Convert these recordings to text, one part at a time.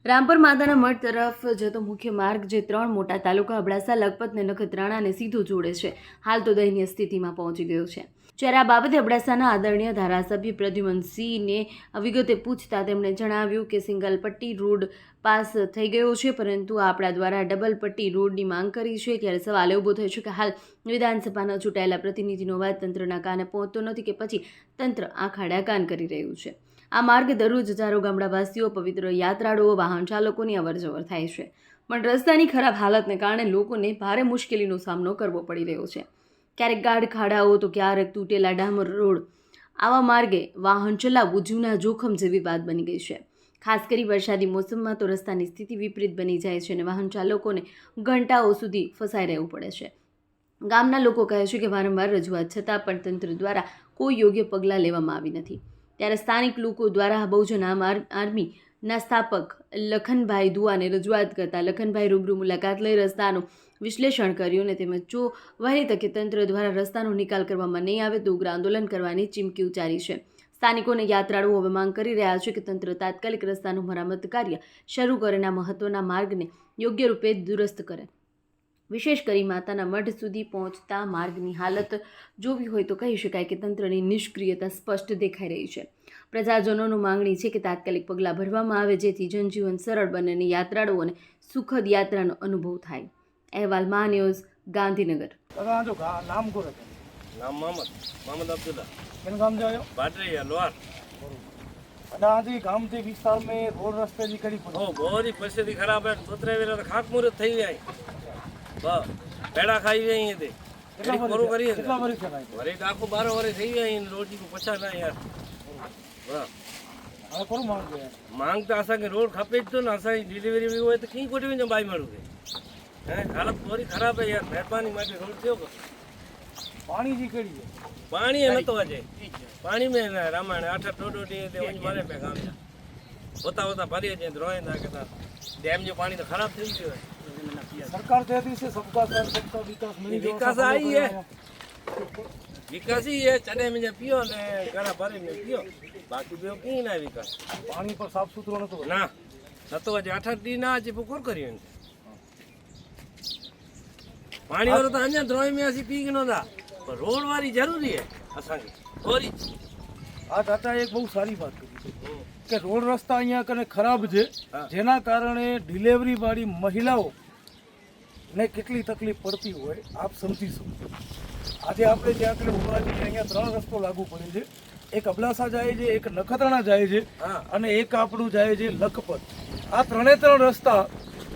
રામપર માતાના મઠ તરફ જતો મુખ્ય માર્ગ જે ત્રણ મોટા તાલુકા અબડાસા, લખપત અને નખત્રાણાને સીધો જોડે છે, હાલ તો દયનીય સ્થિતિમાં પહોંચી ગયો છે। જ્યારે આ બાબતે અબડાસાના આદરણીય ધારાસભ્ય પ્રદ્યુમનસિંહને વિગતે પૂછતા તેમણે જણાવ્યું કે સિંગલ પટ્ટી રોડ પાસ થઈ ગયો છે, પરંતુ આપણા દ્વારા ડબલ પટ્ટી રોડની માંગ કરી છે। ત્યારે સવાલ ઊભો થયો છે કે હાલ વિધાનસભાના ચૂંટાયેલા પ્રતિનિધિનો અવાજ તંત્રના કાને પહોંચતો નથી કે પછી તંત્ર આંખાડા કાન કરી રહ્યું છે। આ માર્ગ દરરોજ હજારો ગામડાવાસીઓ, પવિત્ર યાત્રાળુઓ, વાહન ચાલકોની અવરજવર થાય છે, પણ રસ્તાની ખરાબ હાલતને કારણે લોકોને ભારે મુશ્કેલીનો સામનો કરવો પડી રહ્યો છે। ક્યારેક ગાઢ ખાડાઓ તો ક્યારેક તૂટેલા ડામર રોડ, આવા માર્ગે વાહન ચલાવવું જૂના જોખમ જેવી વાત બની ગઈ છે। ખાસ કરી વરસાદી મોસમમાં તો રસ્તાની સ્થિતિ વિપરીત બની જાય છે અને વાહન ચાલકોને ઘંટાઓ સુધી ફસાઈ રહેવું પડે છે। ગામના લોકો કહે છે કે વારંવાર રજૂઆત છતાં પણ તંત્ર દ્વારા કોઈ યોગ્ય પગલાં લેવામાં આવી નથી। ત્યારે સ્થાનિક લોકો દ્વારા બહુજન આર્મીના સ્થાપક લખનભાઈ દુઆને રજૂઆત કરતા લખનભાઈ રૂબરૂ મુલાકાત લઈ રસ્તાનું વિશ્લેષણ કર્યું અને તેમજ જો વહેલી તકે તંત્ર દ્વારા રસ્તાનો નિકાલ કરવામાં નહીં આવે તો ઉગ્ર આંદોલન કરવાની ચીમકી ઉચ્ચારી છે। સ્થાનિકોને યાત્રાળુઓ હવે માંગ કરી રહ્યા છે કે તંત્ર તાત્કાલિક રસ્તાનું મરામત કાર્ય શરૂ કરીને આ મહત્વના માર્ગને યોગ્ય રૂપે દુરસ્ત કરે। વિશેષ કરી માતાના મઢ સુધી પહોંચતા માર્ગની હાલત જોવી હોય તો કહી શકાય કે તંત્રની નિષ્ક્રિયતા સ્પષ્ટ દેખાઈ રહી છે। પ્રજાજનોની માંગણી છે કે તાત્કાલિક પગલાં ભરવામાં આવે જેથી જનજીવન સરળ બને અને યાત્રાળુઓને સુખદ યાત્રાનો અનુભવ થાય। અહેવાલ મા ન્યૂઝ, ગાંધીનગર। नाम को रखे नाम मोहम्मद अब्दुल्ला किन गाम जायो बाटरिया लोहार। અને આજે ગામથી વિસ્તાર में रोड रस्ते ની કરી ओ बहुत ही परिस्थिति खराब है। दूसरे वेला तो खाक मुहूर्त થઈ જાય બસ પેડા ખાઈ જાય તે કેટલા પૂરું કરીએ કેટલા વર્ષ થાય વરે આખો 12 વર્ષ થઈ જાય ને રોટી કો પછા ના યાર બસ હવે કોણ માંગ છે માંગ તો આસા કે રોડ ખપે જ તો ના આસા ડિલિવરી भी હોય તો કી કોટી ને બાઈ મારું કે હે હાલત પૂરી ખરાબ है यार। મહેરબાની માટે રોડ થયો કે પાણી જી કેડી છે પાણી એ નતો આજે પાણી में ना रामायण 8 टोडोटी તે ઓજ મારે પે કામ છે હોતા હોતા ભરી છે રોય ના કે ડેમ જો પાણી તો ખરાબ થઈ ગયો सरकार कहती है सबका साथ सबका विकास मिल विकास आई है विकास ही है चने में पियो ने घरा भरी में पियो बाकी बे कहीं ना विकास पानी पर साफ सुथरो नतो ना नतो आज 8 दी ना आज पुकोर करियो पानी वाला तो अन्य द्रोय में असी पी गनो था पर रोड वाली जरूरी है असा की थोड़ी આ દાદા એક બહુ સારી વાત કરી કે રોડ રસ્તા અહીંયા કને ખરાબ છે જેના કારણે ડિલિવરી વાળી મહિલાઓ ને કેટલી તકલીફ પડતી હોય આપ સમજી શકો। આજે આપણે જ્યાં કને ઉભા છીએ અહીંયા ત્રણ રસ્તો લાગુ પડે છે, એક અબડાસા જાય છે, એક નખત્રાણા જાય છે અને એક આપણું જાય છે લખપત। આ ત્રણે ત્રણ રસ્તા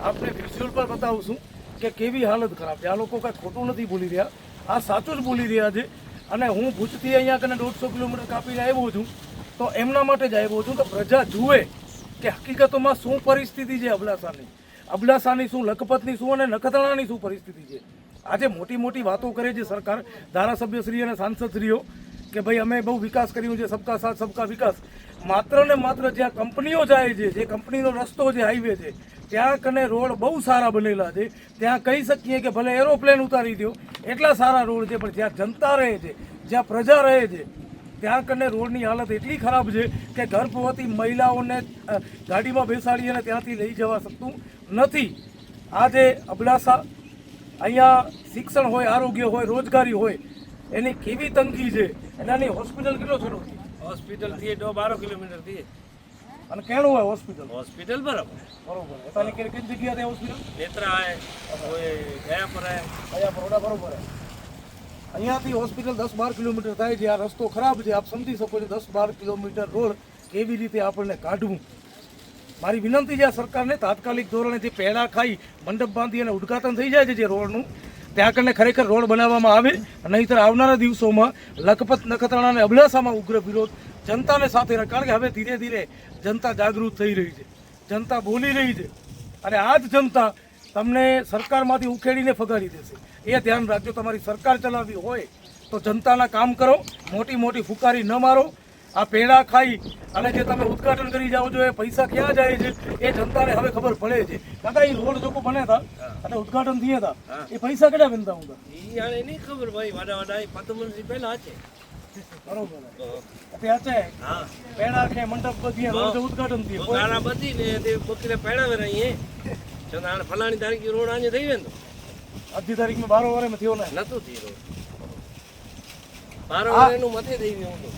આપણે વિઝ્યુઅલ પર બતાવશું કે કેવી હાલત ખરાબ છે। આ લોકો કાંઈ ખોટું નથી બોલી રહ્યા, આ સાચું જ બોલી રહ્યા છે। અને હું ભુજથી અહીંયા કને 150 કિલોમીટર કાપીને આવ્યો છું તો એમના માટે જ આવ્યો છું તો પ્રજા જુએ કે હકીકતમાં શું પરિસ્થિતિ છે અબડાસાની શું, લખપતની શું અને નખત્રાણાની શું પરિસ્થિતિ છે। આજે મોટી મોટી વાતો કરે છે સરકાર, ધારાસભ્યશ્રી અને સાંસદશ્રીઓ કે ભાઈ અમે બહુ વિકાસ કર્યું છે, સબકા સાથ સબકા વિકાસ। માત્ર ને માત્ર જ્યાં કંપનીઓ જાય છે, જે કંપનીનો રસ્તો જે હાઈવે છે ત્યાં કને રોડ બહુ સારા બનેલા છે, ત્યાં કહી શકીએ કે ભલે એરોપ્લેન ઉતારી દો એટલા સારા રોડ છે, પણ જ્યાં જનતા રહે છે, જ્યાં પ્રજા રહે છે ત્યાં કને રોડની હાલત એટલી ખરાબ છે કે ગર્ભવતી મહિલાઓને ગાડીમાં બેસાડી અને ત્યાંથી લઈ જવા શકતું નથી। આજે અબડાસા અહીંયા શિક્ષણ હોય, આરોગ્ય હોય, રોજગારી હોય, એની કેવી તંગી છે। એનાની હોસ્પિટલ કેટલો છોડો हॉस्पिटल थी 12 किलोमीटर थी અને કેણું હોય હોસ્પિટલ हॉस्पिटल बराबर બરોબર એતાની કઈ જગ્યા છે હોસ્પિટલ नेत्रा है कोई गया पर है અહીંયા બરોડા બરોબર અહીંયાથી હોસ્પિટલ 10-12 કિલોમીટર થાય છે। આ રસ્તો ખરાબ છે, આપ સમજી શકો છો 10-12 કિલોમીટર રોડ કેવી રીતે આપણને કાઢવું। મારી વિનંતી છે આ સરકારને તાત્કાલિક ધોરણે જે પેડા ખાઈ મંડપ બાંધી અને ઉદ્ઘાટન થઈ જાય છે જે રોડનું ત્યાં કને ખરેખર રોડ બનાવવામાં આવે, નહીંતર આવનારા દિવસોમાં લખપત, નખત્રાણા અને અબડાસામાં ઉગ્ર વિરોધ જનતાને સાથે રહે। કારણ કે હવે ધીરે ધીરે જનતા જાગૃત થઈ રહી છે, જનતા બોલી રહી છે અને આ જ જનતા તમને સરકારમાંથી ઉખેડીને ફગાડી દેશે। એ ધ્યાન રાખજો, તમારી સરકાર ચલાવવી હોય તો જનતાના કામ કરો, મોટી મોટી ફુકારી ન મારો। આ પેડા ખાઈ અને જે તમે ઉદ્ઘાટન કરી જાઓ છો એ પૈસા ક્યાં જાય છે એ જનતાને હવે ખબર પડે છે। કાકા એ રોડ જો બને હતા અને ઉદ્ઘાટન થયા હતા એ પૈસા કેટલા બનતા હતા ये यानी नहीं खबर भाई वाडा वाडा 15 से पहला आचे બરોબર ત્યાં છે હા પેડા કે મંડપ બધી રોડ ઉદ્ઘાટન થયું કોઈ ગાળા બધી ને તે બકીલે પહેણાવે રહી ચંદા ફલાણી તારીખે રોડ આજે થઈ ગયો ને અડધી તારીખમાં 12 વારે થયો ને નતું થઈ રોડ 12 વારેનું મથે થઈ ગયું હતું.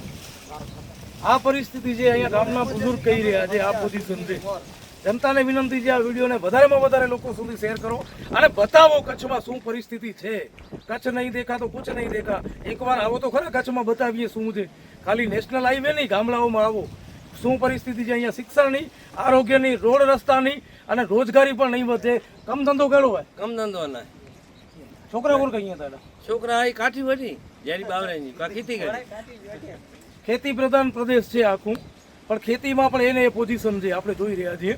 આ પરિસ્થિતિ જે અહીંયા ગામના બુઝુર્ગ કહી રહ્યા છે આ પોઝિશન છે જનતાને વિનંતી છે આ વિડીયોને વધારેમાં વધારે લોકો સુધી શેર કરો અને બતાવો કચ્છમાં શું પરિસ્થિતિ છે. કચ્છ નહીં દેખા તો કુછ નહીં દેખા. એકવાર આવો તો ખરા કચ્છમાં બતાવીએ શું છે. ખાલી નેશનલ હાઈવે નહીં ગામડાઓમાં આવો શું પરિસ્થિતિ છે અહીંયા શિક્ષણની આરોગ્યની રોડ રસ્તાની અને રોજગારી પણ નહીં વધે. કમ ધંધો કેળો હોય કમ ધંધો ના છોકરા કોણ કહીએ તારા છોકરા અહીં કાઠી વધી જેરી બાવરેની ખેતી કરી ખેતી પ્રધાન પ્રદેશ છે આખું પણ ખેતીમાં પણ એને એ પોઝિશન છે આપણે જોઈ રહ્યા છીએ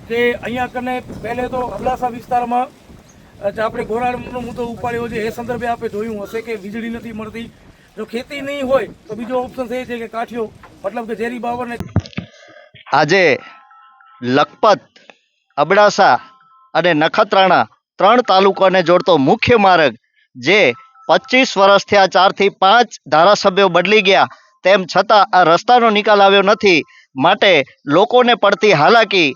કે અહીંયા કને પહેલે તો અબડાસા વિસ્તારમાં જે આપણે ગોરાડનો મુદ્દો ઉપાડ્યો છે એ સંદર્ભે આપણે જોયું હશે કે વીજળી નથી મળતી. જો ખેતી નહીં હોય તો બીજો ઓપ્શન એ છે કે કાઠિયો મતલબ કે ઝેરી બાવરને આજે લખપત અબડાસા અને નખત્રાણા 3 તાલુકાને જોડતો મુખ્ય માર્ગ જે 25 વર્ષથી આ 4 થી 5 ધારાસભ્યો બદલી ગયા તેમ છતાં આ રસ્તાનો નિકાલ આવ્યો નથી. માટે લોકોને પડતી હાલાકી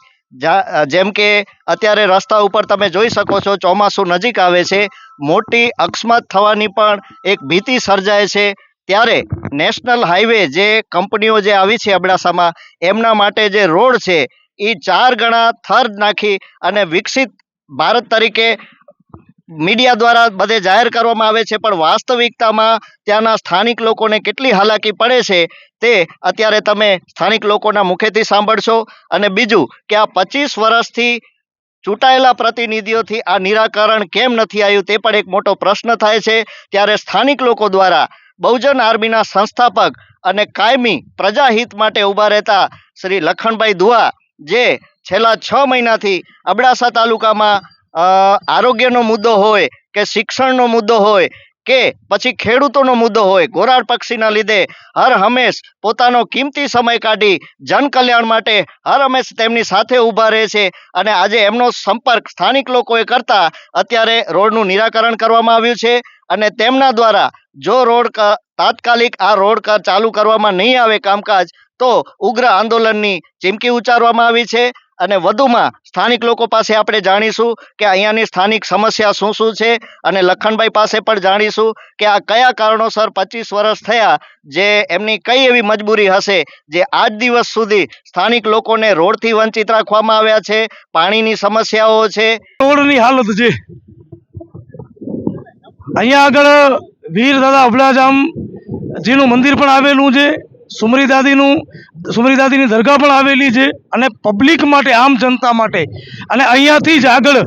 જેમ કે અત્યારે રસ્તા ઉપર તમે જોઈ શકો છો ચોમાસું નજીક આવે છે મોટી અકસ્માત થવાની પણ એક ભીતિ સર્જાય છે. ત્યારે નેશનલ હાઈવે જે કંપનીઓ જે આવી છે અબડાસામાં એમના માટે જે રોડ છે એ 4 ગણા થર નાખી અને વિકસિત ભારત તરીકે મીડિયા દ્વારા બધે જાહેર કરવામાં આવે છે પણ વાસ્તવિકતામાં ત્યાંના સ્થાનિક લોકોને કેટલી હાલાકી પડે છે તે અત્યારે તમે સ્થાનિક લોકોના મુખેથી સાંભળશો. અને બીજું કે આ 25 વર્ષથી ચૂંટાયેલા પ્રતિનિધિઓથી આ નિરાકરણ કેમ નથી આવ્યું તે પણ એક મોટો પ્રશ્ન થાય છે. ત્યારે સ્થાનિક લોકો દ્વારા બહુજન આર્મીના સંસ્થાપક અને કાયમી પ્રજાહિત માટે ઊભા રહેતા શ્રી લખણભાઈ દુઆ જે છેલ્લા 6 મહિનાથી અબડાસા તાલુકામાં આરોગ્યનો મુદ્દો હોય કે શિક્ષણનો મુદ્દો હોય કે પછી ખેડૂતોનો મુદ્દો હોય ઘોરાડ પક્ષીના લીધે હર હંમેશ પોતાનો કિંમતી સમય કાઢી જનકલ્યાણ માટે હર હંમેશ તેમની સાથે ઊભા રહે છે. અને આજે એમનો સંપર્ક સ્થાનિક લોકોએ કરતા અત્યારે રોડનું નિરાકરણ કરવામાં આવ્યું છે. અને તેમના દ્વારા જો રોડ તાત્કાલિક આ રોડ ચાલુ કરવામાં નહીં આવે કામકાજ તો ઉગ્ર આંદોલનની ચીમકી ઉચ્ચારવામાં આવી છે. અને વધુમાં સ્થાનિક લોકો પાસે આપણે જાણીશું કે અહીંયાની સ્થાનિક સમસ્યા શું શું છે અને લખનભાઈ પાસે પણ જાણીશું કે આ કયા કારણોસર 25 વર્ષ થયા જે એમની કઈ એવી મજબૂરી હશે જે આજ દિવસ સુધી સ્થાનિક લોકોને રોડથી વંચિત રાખવામાં આવ્યા છે. પાણીની સમસ્યાઓ છે, રોડની હાલત છે. અહીંયા આગળ વીર દાદા અબડાજામજીનું મંદિર પણ આવેલું છે. સુમરી દાદીની દરગાહ પણ આવેલી છે અને પબ્લિક માટે આમ જનતા માટે અને અહીંયાથી જ આગળ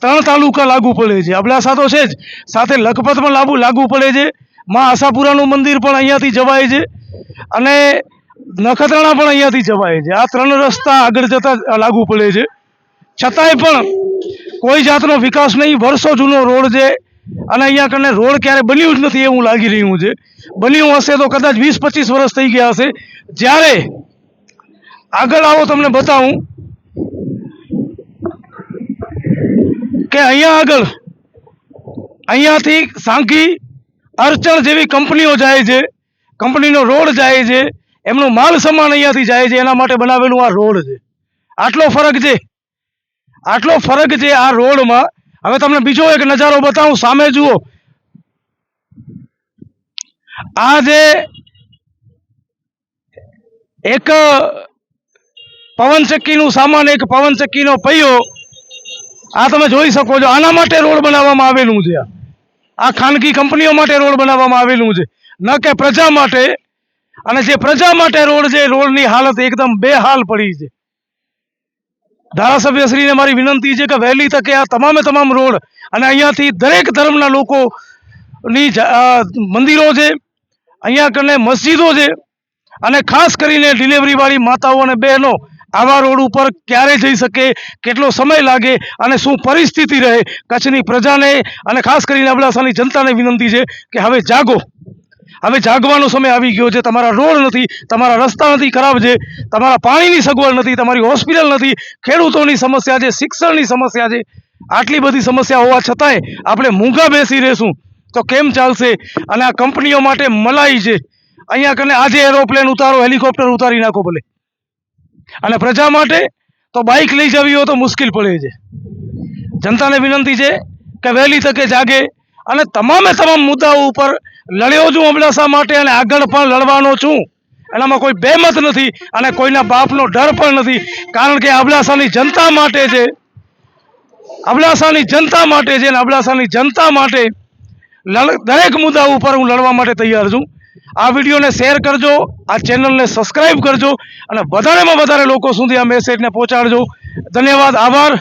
3 તાલુકા લાગુ પડે છે. અબડાસા તો છે જ સાથે લખપત પણ લાગુ પડે છે. માં આશાપુરાનું મંદિર પણ અહીંયાથી જવાય છે અને નખત્રાણા પણ અહીંયાથી જવાય છે. આ 3 રસ્તા આગળ જતા લાગુ પડે છે. છતાંય પણ કોઈ જાતનો વિકાસ નહીં. વર્ષો જૂનો રોડ છે અને અહીંયા કને રોડ ક્યારે બન્યું જ નથી એવું લાગી રહ્યું છે. બન્યું હશે તો કદાચ 20-25 વર્ષ થઈ ગયા હશે. જ્યારે આગળ આવો તમને બતાવું કે અહીંયાથી સાંખી અર્ચણ જેવી કંપનીઓ જાય છે, કંપનીનો રોડ જાય છે, એમનો માલ સામાન અહીંયાથી જાય છે, એના માટે બનાવેલું આ રોડ છે. આટલો ફરક છે આ રોડમાં. હવે તમને બીજો એક નજારો બતાવું. સામે જુઓ, આ જે એક પવનચક્કીનું સામાન, એક પવનચક્કીનો પૈયો આ તમે જોઈ શકો છો. આના માટે રોડ બનાવવામાં આવેલું છે. આ ખાનગી કંપનીઓ માટે રોડ બનાવવામાં આવેલું છે, ન કે પ્રજા માટે. અને જે પ્રજા માટે રોડ છે રોડની હાલત એકદમ બેહાલ પડી છે. ધારાસભ્યશ્રીને મારી વિનંતી છે કે વહેલી તકે આ તમામ રોડ અને અહીંયાથી દરેક ધર્મના લોકોની મંદિરો છે, અહીંયા કને મસ્જિદો છે અને ખાસ કરીને ડિલિવરીવાળી માતાઓ અને બહેનો આવા રોડ ઉપર ક્યારે જઈ શકે, કેટલો સમય લાગે અને શું પરિસ્થિતિ રહે. કચ્છની પ્રજાને અને ખાસ કરીને અબડાસાની જનતાને વિનંતી છે કે હવે જાગો. હવે જાગવાનો સમય આવી ગયો છે. તમારા રોડ નથી, તમારા રસ્તા નથી, ખરાબ છે, તમારા પાણીની સગવડ નથી, તમારી હોસ્પિટલ નથી, ખેડૂતોની સમસ્યા છે, શિક્ષણની સમસ્યા છે. આટલી બધી સમસ્યા હોવા છતાંય આપણે મૂંગા બેસી રહેશું તો કેમ ચાલશે. અને આ કંપનીઓ માટે મલાઈ છે, અહીંયા કને આજે એરોપ્લેન ઉતારો, હેલિકોપ્ટર ઉતારી નાખો ભલે, અને પ્રજા માટે તો બાઇક લઈ જવી હોય તો મુશ્કેલ પડે છે. જનતાને વિનંતી છે કે વહેલી તકે જાગે અને તમામે તમામ મુદ્દાઓ ઉપર લડ્યો છું અબડાસા માટે અને આગળ પણ લડવાનો છું. એનામાં કોઈ બેમત નથી અને કોઈના બાપનો ડર પણ નથી, કારણ કે અબડાસાની જનતા માટે છે, અબડાસાની જનતા માટે છે અને અબડાસાની જનતા માટે દરેક મુદ્દા ઉપર હું લડવા માટે તૈયાર છું. આ વિડીયોને શેર કરજો, આ ચેનલને સબસ્ક્રાઈબ કરજો અને વધારેમાં વધારે લોકો સુધી આ મેસેજને પહોંચાડજો. ધન્યવાદ, આભાર.